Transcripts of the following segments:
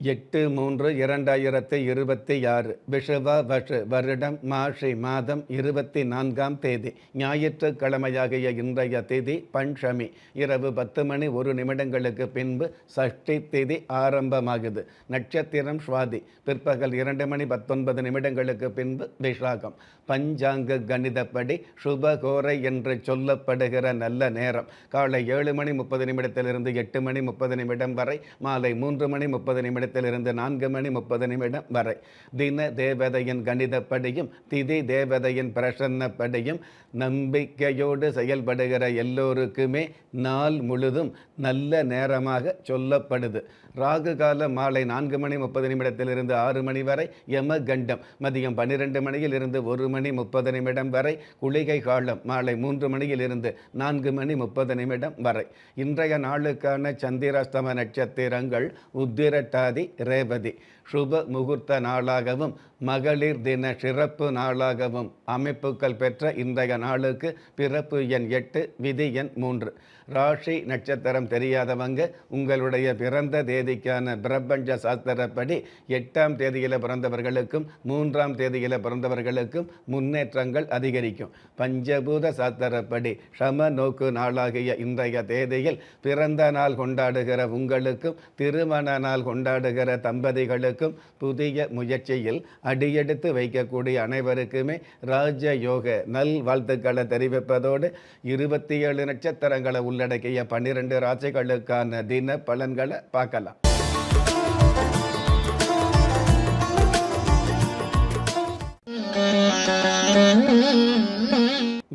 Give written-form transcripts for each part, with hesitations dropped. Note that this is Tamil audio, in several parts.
8-3-2026 விஷுவ வஷு வருடம் மாஷி மாதம் 24ஆம் தேதி ஞாயிற்றுக்கிழமையாகிய இன்றைய திதி பஞ்சமி. இரவு 10 மணி 1 நிமிடங்களுக்கு பின்பு சஷ்டி திதி ஆரம்பமாகுது. நட்சத்திரம் சுவாதி. பிற்பகல் 2 மணி 19 நிமிடங்களுக்கு பின்பு விஷாகம். பஞ்சாங்க கணிதப்படி சுபகோரை என்று சொல்லப்படுகிற நல்ல நேரம் காலை 7 மணி 30 நிமிடத்திலிருந்து 8 மணி 30 நிமிடம் வரை, மாலை 3 மணி 30 நிமிடத்திலிருந்து 4 மணி 30 நிமிடம் வரை. தின தேவதையின் கணிதப்படியும் திதி தேவதையின் பிரசன்னப்படியும் நம்பிக்கையோடு செயல்படுகிற எல்லோருக்குமே நாள் முழுதும் நல்ல நேரமாக சொல்லப்படுது. ராகு காலம் மாலை 4 மணி 30 நிமிடத்திலிருந்து 6 மணி வரை, யம கண்டம் மதியம் 12 மணியிலிருந்து 1 மணி 30 நிமிடம் வரை, குளிகை காலம் மாலை 3 மணியிலிருந்து 4 மணி 30 நிமிடம் வரை. இன்றைய நாளுக்கான சந்திராஷ்டம நட்சத்திரங்கள் உத்திரட்டாதி, ரேவதி. சுப முகூர்த்த நாளாகவும் மகளிர் தின சிறப்பு நாளாகவும் அமைப்புகள் பெற்ற இன்றைய நாளுக்கு பிறப்பு எண் 8, விதி எண் 3. ராசி நட்சத்திரம் தெரியாதவங்க உங்களுடைய பிறந்த தேதிக்கான பிரபஞ்ச சாஸ்திரப்படி 8ஆம் தேதியில் பிறந்தவர்களுக்கும் 3ஆம் தேதியில் பிறந்தவர்களுக்கும் முன்னேற்றங்கள் அதிகரிக்கும். பஞ்சபூத சாஸ்திரப்படி சம நோக்கு நாளாகிய இன்றைய தேதியில் பிறந்த நாள் கொண்டாடுகிற உங்களுக்கும் திருமண நாள் கொண்டாடுகிற தம்பதிகளுக்கும் புதிய முயற்சியில் அடியெடுத்து வைக்கக்கூடிய அனைவருக்குமே ராஜயோக நல் வாழ்த்துக்களை தெரிவிப்பதோடு 27 நட்சத்திரங்களை உள்ளடக்கிய 12 ராசிகளுக்கான தின பலன்களை பார்க்கலாம்.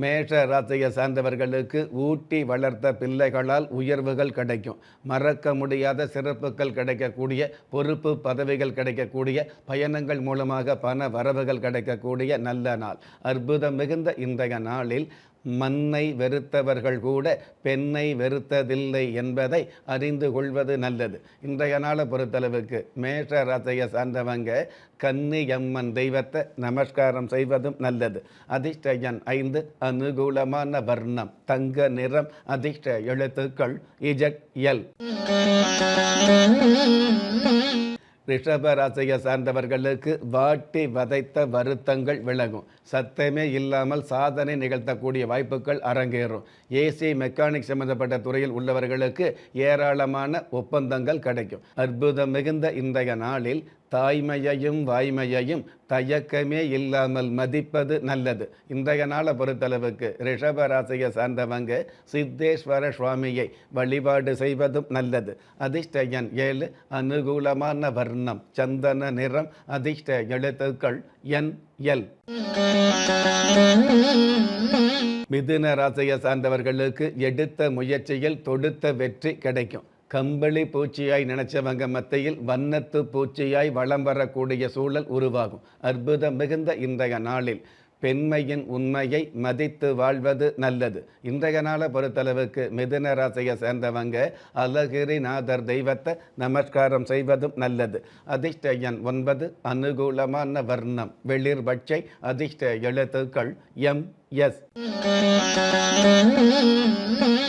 மேஷ ராசியை சார்ந்தவர்களுக்கு ஊட்டி வளர்த்த பிள்ளைகளால் உயர்வுகள் கிடைக்கும். மறக்க முடியாத சிறப்புகள் கிடைக்கக்கூடிய, பொறுப்பு பதவிகள் கிடைக்கக்கூடிய, பயணங்கள் மூலமாக பண வரவுகள் கிடைக்கக்கூடிய நல்ல நாள். அற்புதம் மிகுந்த இன்றைய நாளில் மண்ணை வெறுத்தவர்கள் கூட பெண்ணை வெறுத்ததில்லை என்பதை அறிந்து கொள்வது நல்லது. இன்றைய நாளை பொறுத்தளவுக்கு மேஷ ராசியை சார்ந்தவங்க கன்னியம்மன் தெய்வத்தை நமஸ்காரம் செய்வதும் நல்லது. அதிர்ஷ்ட எண் 5, அனுகூலமான வர்ணம் தங்க நிறம், அதிர்ஷ்ட எழுத்துக்கள் ZL. ரிஷப ராசியை சார்ந்தவர்களுக்கு வாட்டி வதைத்த வருத்தங்கள் விலகும். சத்தமே இல்லாமல் சாதனை நிகழ்த்தக்கூடிய வாய்ப்புகள் அரங்கேறும். ஏசி மெக்கானிக் சம்பந்தப்பட்ட துறையில் உள்ளவர்களுக்கு ஏராளமான ஒப்பந்தங்கள் கிடைக்கும். அற்புதம் மிகுந்த இன்றைய நாளில் தாய்மையையும் வாய்மையையும் தயக்கமே இல்லாமல் மதிப்பது நல்லது. இன்றைய நாளை பொறுத்தளவுக்கு ரிஷப ராசியை சார்ந்தவங்க சித்தேஸ்வர சுவாமியை வழிபாடு செய்வதும் நல்லது. அதிர்ஷ்ட எண் 7, அனுகூலமான வர்ணம் சந்தன நிறம், அதிர்ஷ்ட எழுத்துக்கள் NL. மிதுன ராசியை சார்ந்தவர்களுக்கு எடுத்த முயற்சியில் தொடுத்த வெற்றி கிடைக்கும். கம்பளி பூச்சியாய் நினைச்சவங்க மத்தியில் வண்ணத்து பூச்சியாய் வலம் வரக்கூடிய சூழல் உருவாகும். அற்புதம் மிகுந்த இன்றைய நாளில் பெண்மையின் உண்மையை மதித்து வாழ்வது நல்லது. இன்றைய நாளை பொறுத்தளவுக்கு மிதுன ராசியை சேர்ந்தவங்க அழகிரிநாதர் தெய்வத்தை நமஸ்காரம் செய்வதும் நல்லது. அதிர்ஷ்ட எண் 9, அனுகூலமான வர்ணம் வெளிர் பச்சை, அதிர்ஷ்ட எழுத்துக்கள் MS.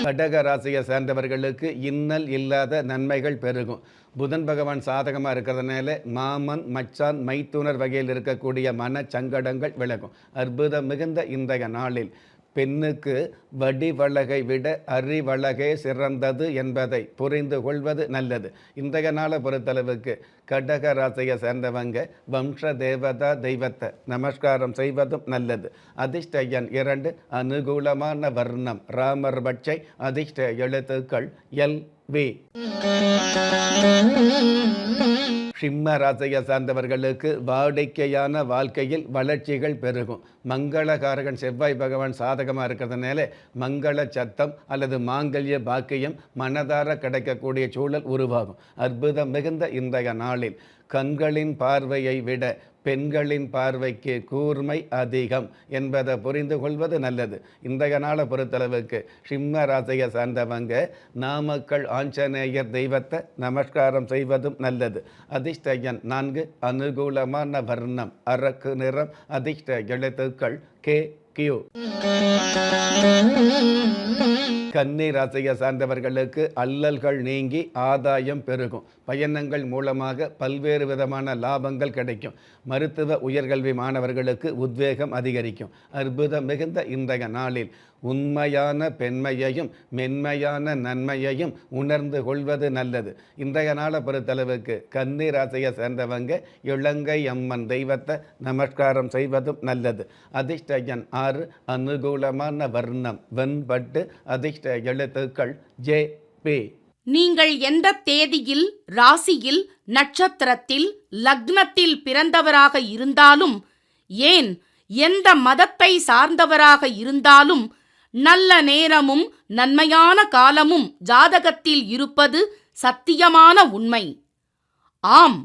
கடக ராசியை சேர்ந்தவர்களுக்கு இன்னல் இல்லாத நன்மைகள் பெருகும். புதன் பகவான் சாதகமாக இருக்கிறதுனால மாமன், மச்சான், மைத்துனர் வகையில் இருக்கக்கூடிய மன சங்கடங்கள் விலகும். அற்புதம் மிகுந்த இன்றைய நாளில் பெண்ணுக்கு வடிவழகை விட அறிவழகே சிறந்தது என்பதை புரிந்து கொள்வது நல்லது. இன்றைய நாளை பொறுத்தளவுக்கு கடக ராசியை சேர்ந்தவங்க வம்ச தேவதா தெய்வத்தை நமஸ்காரம் செய்வதும் நல்லது. அதிர்ஷ்ட எண் 2, அனுகூலமான வர்ணம் ராமர் பட்சை, அதிர்ஷ்ட எழுத்துக்கள் LV. சிம்ம ராசியை சார்ந்தவர்களுக்கு வாடிக்கையான வாழ்க்கையில் வளர்ச்சிகள் பெருகும். மங்களகாரகன் செவ்வாய் பகவான் சாதகமாக இருக்கிறதுனால மங்கள சத்தம் அல்லது மாங்கல்ய பாக்கியம் மனதார கிடைக்கக்கூடிய சூழல் உருவாகும். அற்புதம் மிகுந்த இன்றைய நாளில் கண்களின் பார்வையை விட பெண்களின் பார்வைக்கு கூர்மை அதிகம் என்பதை புரிந்து கொள்வது நல்லது. இன்றைய நாளை பொறுத்தளவுக்கு சிம்ம ராசியை சார்ந்தவங்க நாமக்கல் ஆஞ்சநேயர் தெய்வத்தை நமஸ்காரம் செய்வதும் நல்லது. அதிர்ஷ்ட எண் 4, அனுகூலமான வர்ணம் அரக்கு நிறம், அதிர்ஷ்ட எழுத்துக்கள் KK. கியூ. கன்னி ராசியை சார்ந்தவர்களுக்கு அல்லல்கள் நீங்கி ஆதாயம் பெருகும். பயணங்கள் மூலமாக பல்வேறு விதமான லாபங்கள் கிடைக்கும். மருத்துவ உயர்கல்வி மாணவர்களுக்கு உத்வேகம் அதிகரிக்கும். அற்புதம் மிகுந்த இன்றைய நாளில் உண்மையான பெண்மையையும் மென்மையான நன்மையையும் உணர்ந்து கொள்வது நல்லது. இன்றைய நாளை பொறுத்தளவுக்கு கன்னி ராசியை சேர்ந்தவங்க இலங்கை அம்மன் தெய்வத்தை நமஸ்காரம் செய்வதும் நல்லது. அதிர்ஷ்ட எண் 6. அனுகூலமான வர்ணம் வெண்பட்டு. அதிர்ஷ்ட எழுத்துக்கள் JP. நீங்கள் எந்த தேதியில், ராசியில், நட்சத்திரத்தில், லக்னத்தில் பிறந்தவராக இருந்தாலும், ஏன் எந்த மதத்தை சார்ந்தவராக இருந்தாலும், நல்ல நேரமும் நன்மையான காலமும் ஜாதகத்தில் இருப்பது சத்தியமான உண்மை. ஆம்,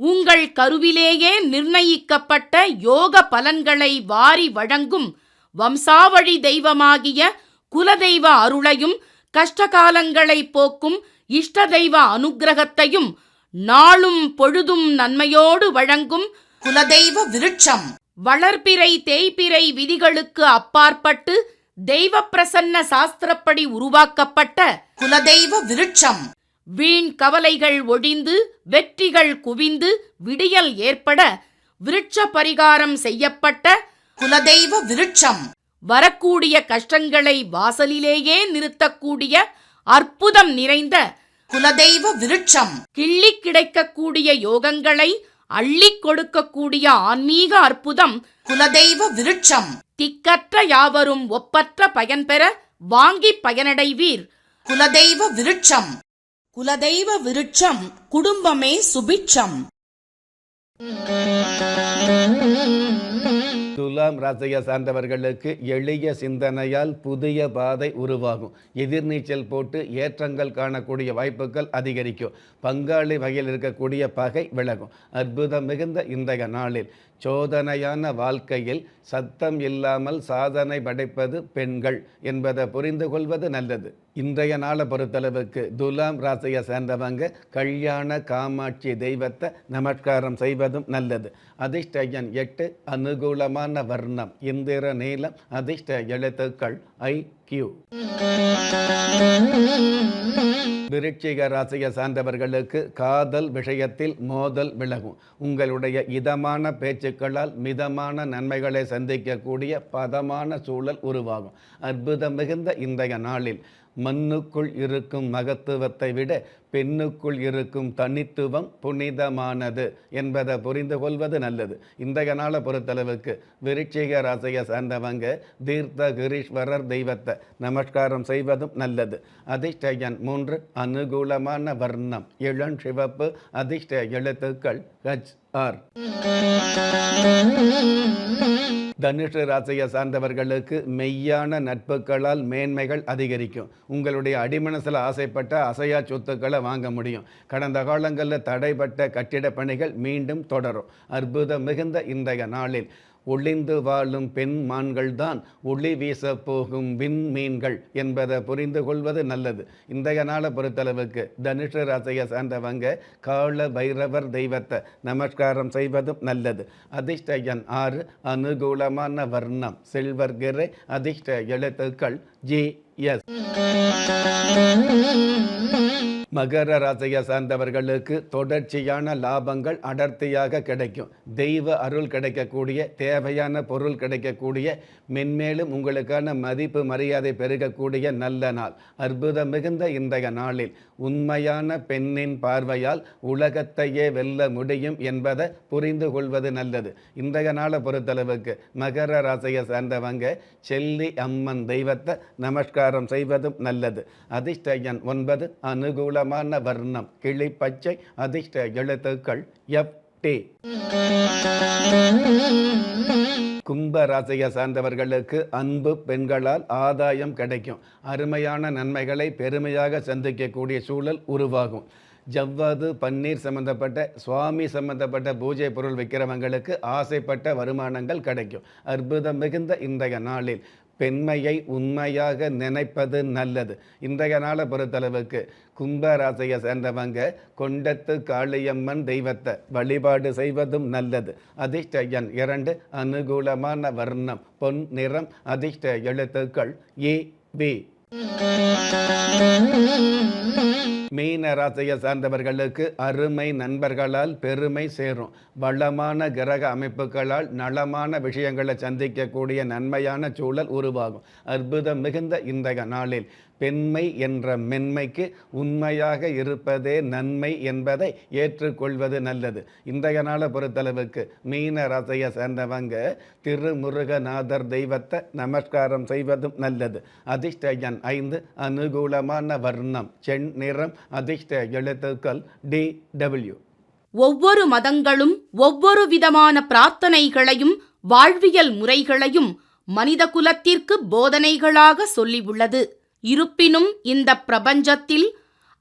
உங்கள் கருவிலேயே நிர்ணயிக்கப்பட்ட யோக பலன்களை வாரி வழங்கும் வம்சாவழி தெய்வமாகிய குலதெய்வ அருளையும் கஷ்டகாலங்களை போக்கும் இஷ்ட தெய்வ அனுக்கிரகத்தையும் நாளும் பொழுதும் நன்மையோடு வழங்கும் குலதெய்வ விருட்சம். வளர்பிறை தேய்பிறை விதிகளுக்கு அப்பாற்பட்டு தெய்வ பிரசன்ன சாஸ்திரப்படி உருவாக்கப்பட்ட குலதெய்வ விருட்சம். வீண் கவலைகள் ஒழிந்து வெற்றிகள் குவிந்து விடியல் ஏற்பட விருட்ச பரிகாரம் செய்யப்பட்ட குலதெய்வ விருட்சம். வரக்கூடிய கஷ்டங்களை வாசலிலேயே நிறுத்தக்கூடிய அற்புதம் நிறைந்த குலதெய்வ விருட்சம். கிள்ளி கிடைக்கக்கூடிய யோகங்களை அள்ளி கொடுக்கக்கூடிய ஆன்மீக அற்புதம் குலதெய்வ விருட்சம். திக்கற்ற யாவரும் ஒப்பற்ற பயன்பெற வாங்கி பயனடைவீர். குலதெய்வ விருட்சம். குலதெய்வ விருட்சம் குடும்பமே சுபிட்சம். துலாம் ராசியை சார்ந்தவர்களுக்கு எளிய சிந்தனையால் புதிய பாதை உருவாகும். எதிர்நீச்சல் போட்டு ஏற்றங்கள் காணக்கூடிய வாய்ப்புகள் அதிகரிக்கும். பங்காளி வகையில் இருக்கக்கூடிய பகை விலகும். அற்புதம் மிகுந்த இன்றைய நாளில் சோதனையான வாழ்க்கையில் சத்தம் இல்லாமல் சாதனை படைப்பது பெண்கள் என்பதை புரிந்து கொள்வது நல்லது. இன்றைய நாளை பொறுத்தளவுக்கு துலாம் ராசியை சேர்ந்தவங்க கல்யாண காமாட்சி தெய்வத்தை நமஸ்காரம் செய்வதும் நல்லது. அதிர்ஷ்ட எண் 8. அனுகூலமான வர்ணம் இந்திர நீலம். அதிர்ஷ்ட எழுத்துக்கள் IQ. விருச்சிக ராசியை சார்ந்தவர்களுக்கு காதல் விஷயத்தில் மோதல் விலகும். உங்களுடைய இதமான பேச்சுக்களால் மிதமான நன்மைகளை சந்திக்கக்கூடிய பதமான சூழல் உருவாகும். அற்புதம் மிகுந்த இன்றைய நாளில் மண்ணுக்குள் இருக்கும் மகத்துவத்தை விட பெண்ணுக்குள் இருக்கும் தனித்துவம் புனிதமானது என்பதை புரிந்து கொள்வது நல்லது. இன்றைய நாளை பொறுத்தளவுக்கு விருச்சிக ராசியை சார்ந்தவங்க தீர்த்தகிரீஸ்வரர் தெய்வத்தை நமஸ்காரம் செய்வதும் நல்லது. அதிர்ஷ்ட எண் 3. அனுகூலமான வர்ணம் இளம் சிவப்பு. அதிர்ஷ்ட எழுத்துக்கள் HR. தனுஷு ராசியை சார்ந்தவர்களுக்கு மெய்யான நட்புகளால் மேன்மைகள் அதிகரிக்கும். உங்களுடைய அடிமனசில் ஆசைப்பட்ட அசையா சொத்துக்களை வாங்க முடியும். கடந்த காலங்களில் தடைப்பட்ட கட்டிட பணிகள் மீண்டும் தொடரும். அற்புதம் மிகுந்த இன்றைய நாளில் ஒளிந்து வாழும் பெண் மான்கள்தான் ஒளி வீச போகும் விண்மீன்கள் என்பதை புரிந்து கொள்வது நல்லது. இன்றைய நாளை பொறுத்தளவுக்கு தனுஷ ராசியை சார்ந்தவங்க கால பைரவர் தெய்வத்தை நமஸ்காரம் செய்வதும் நல்லது. அதிர்ஷ்ட எண் 6. அனுகூலமான வர்ணம் சில்வர் கிரே. அதிர்ஷ்ட எழுத்துக்கள் GS. மகர ராசியை சார்ந்தவர்களுக்கு தொடர்ச்சியான லாபங்கள் அடர்த்தியாக கிடைக்கும். தெய்வ அருள் கிடைக்கக்கூடிய, தேவையான பொருள் கிடைக்கக்கூடிய, மென்மேலும் உங்களுக்கான மதிப்பு மரியாதை பெருகக்கூடிய நல்ல நாள். அற்புதம் மிகுந்த இன்றைய நாளில் உண்மையான பெண்ணின் பார்வையால் உலகத்தையே வெல்ல முடியும் என்பதை புரிந்து கொள்வது நல்லது. இன்றைய நாளை பொறுத்தளவுக்கு மகர ராசியை சார்ந்தவங்க செல்லி அம்மன் தெய்வத்தை நமஸ்காரம் செய்வதும் நல்லது. அதிர்ஷ்ட எண் 9. அனுகூலமான வர்ணம் கிளி பச்சை. அதிர்ஷ்ட எழுத்துக்கள் FT. கும்ப ராசியை சார்ந்தவர்களுக்கு அன்பு பெண்களால் ஆதாயம் கிடைக்கும். அருமையான நன்மைகளை பெருமையாக சந்திக்கக்கூடிய சூழல் உருவாகும். ஜவ்வாது பன்னீர் சம்பந்தப்பட்ட சுவாமி சம்பந்தப்பட்ட பூஜை பொருள் விற்கிறவங்களுக்கு ஆசைப்பட்ட வருமானங்கள் கிடைக்கும். அற்புதம் மிகுந்த இன்றைய நாளில் பெண்மையை உண்மையாக நினைப்பது நல்லது. இன்றைய நாளை பொறுத்தளவுக்கு கும்பராசியை சேர்ந்தவங்க கொண்டத்து காளியம்மன் தெய்வத்தை வழிபாடு செய்வதும் நல்லது. அதிர்ஷ்ட எண் 2, அனுகூலமான வர்ணம் பொன் நிறம், அதிர்ஷ்ட எழுத்துக்கள் ஏ பி. மீன ராசியை சார்ந்தவர்களுக்கு அருமை நண்பர்களால் பெருமை சேரும். வளமான கிரக அமைப்புகளால் நலமான விஷயங்களை சந்திக்கக்கூடிய நன்மையான சூழல் உருவாகும். அற்புதம் மிகுந்த இன்றைய நாளில் பெண்மை என்ற மென்மைக்கு உண்மையாக இருப்பதே நன்மை என்பதை ஏற்றுக்கொள்வது நல்லது. இன்றைய நாளை பொறுத்தளவுக்கு மீன ராசியை சேர்ந்தவங்க திருமுருகநாதர் தெய்வத்தை நமஸ்காரம் செய்வதும் நல்லது. அதிர்ஷ்ட எண் 5, அனுகூலமான வர்ணம் செண் நிறம், அதிர்ஷ்ட எழுத்துக்கள் டி டபிள்யூ. ஒவ்வொரு மதங்களும் ஒவ்வொரு விதமான பிரார்த்தனைகளையும் வாழ்வியல் முறைகளையும் மனித குலத்திற்கு போதனைகளாக சொல்லியுள்ளது. இருப்பினும் இந்த பிரபஞ்சத்தில்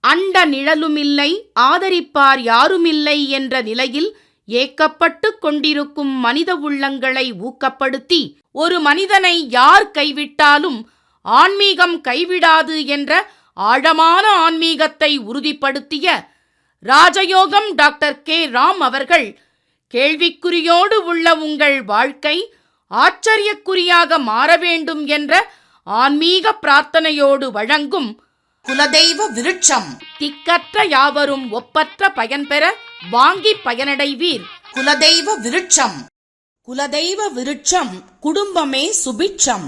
அண்ட நிழலுமில்லை, ஆதரிப்பார் யாருமில்லை என்ற நிலையில் ஏக்கப்பட்டு கொண்டிருக்கும் மனித உள்ளங்களை ஊக்கப்படுத்தி ஒரு மனிதனை யார் கைவிட்டாலும் ஆன்மீகம் கைவிடாது என்ற ஆழமான ஆன்மீகத்தை உறுதிப்படுத்திய ராஜயோகம் டாக்டர் கே. ராம் அவர்கள் கேள்விக்குறியோடு உள்ள உங்கள் வாழ்க்கை ஆச்சரியக்குறியாக மாற வேண்டும் என்ற ஆன்மீக பிரார்த்தனையோடு வழங்கும் குலதெய்வ விருட்சம். திக்கற்ற யாவரும் ஒப்பற்ற பயன்பெற வாங்கி பயனடைவீர். குலதெய்வ விருட்சம். குலதெய்வ விருட்சம் குடும்பமே சுபிட்சம்.